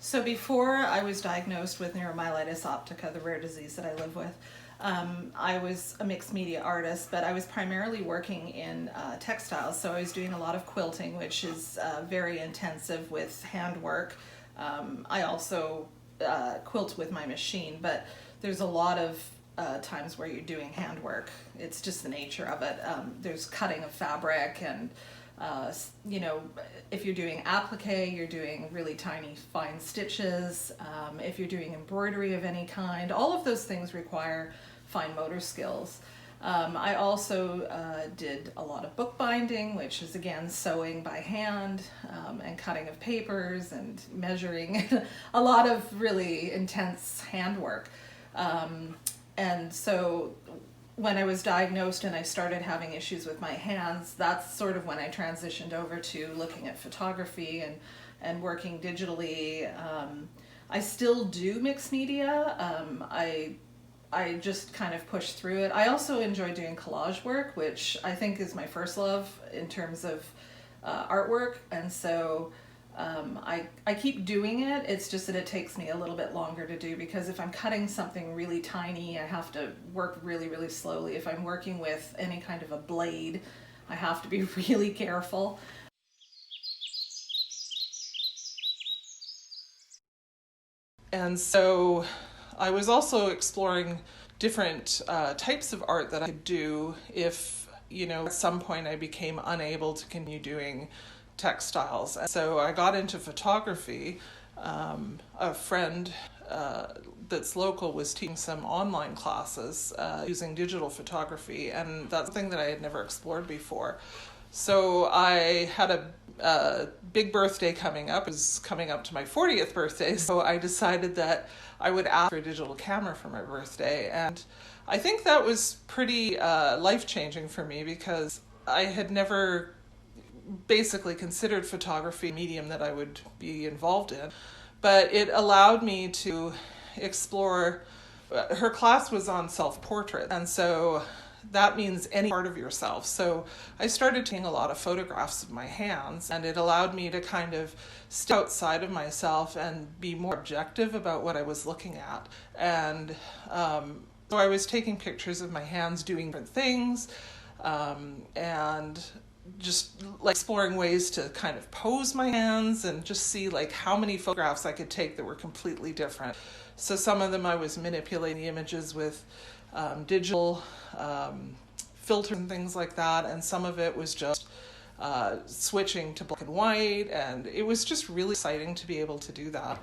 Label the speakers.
Speaker 1: So before I was diagnosed with neuromyelitis optica, the rare disease that I live with, I was a mixed media artist, but I was primarily working in textiles. So I was doing a lot of quilting, which is very intensive with handwork. I also quilt with my machine, but there's a lot of times where you're doing handwork. It's just the nature of it. There's cutting of fabric and if you're doing applique, you're doing really tiny fine stitches. If you're doing embroidery of any kind, all of those things require fine motor skills. I also did a lot of bookbinding, which is again sewing by hand and cutting of papers and measuring, a lot of really intense handwork. And so when I was diagnosed and I started having issues with my hands, that's sort of when I transitioned over to looking at photography and working digitally. I still do mixed media. I just kind of push through it. I also enjoy doing collage work, which I think is my first love in terms of artwork. And so I keep doing it. It's just that it takes me a little bit longer to do, because if I'm cutting something really tiny, I have to work really, really slowly. If I'm working with any kind of a blade, I have to be really careful.
Speaker 2: And so I was also exploring different types of art that I could do if, at some point I became unable to continue doing textiles. And so I got into photography. A friend that's local was teaching some online classes using digital photography, and that's something that I had never explored before. So I had a big birthday coming up. It was coming up to my 40th birthday, so I decided that I would ask for a digital camera for my birthday. And I think that was pretty life-changing for me, because I had never basically considered photography a medium that I would be involved in. But it allowed me to explore. Her class was on self-portrait, and so that means any part of yourself. So I started taking a lot of photographs of my hands, and it allowed me to kind of step outside of myself and be more objective about what I was looking at. And so I was taking pictures of my hands doing different things, and just like exploring ways to kind of pose my hands and just see like how many photographs I could take that were completely different. So some of them I was manipulating images with digital filters and things like that, and some of it was just switching to black and white, and it was just really exciting to be able to do that.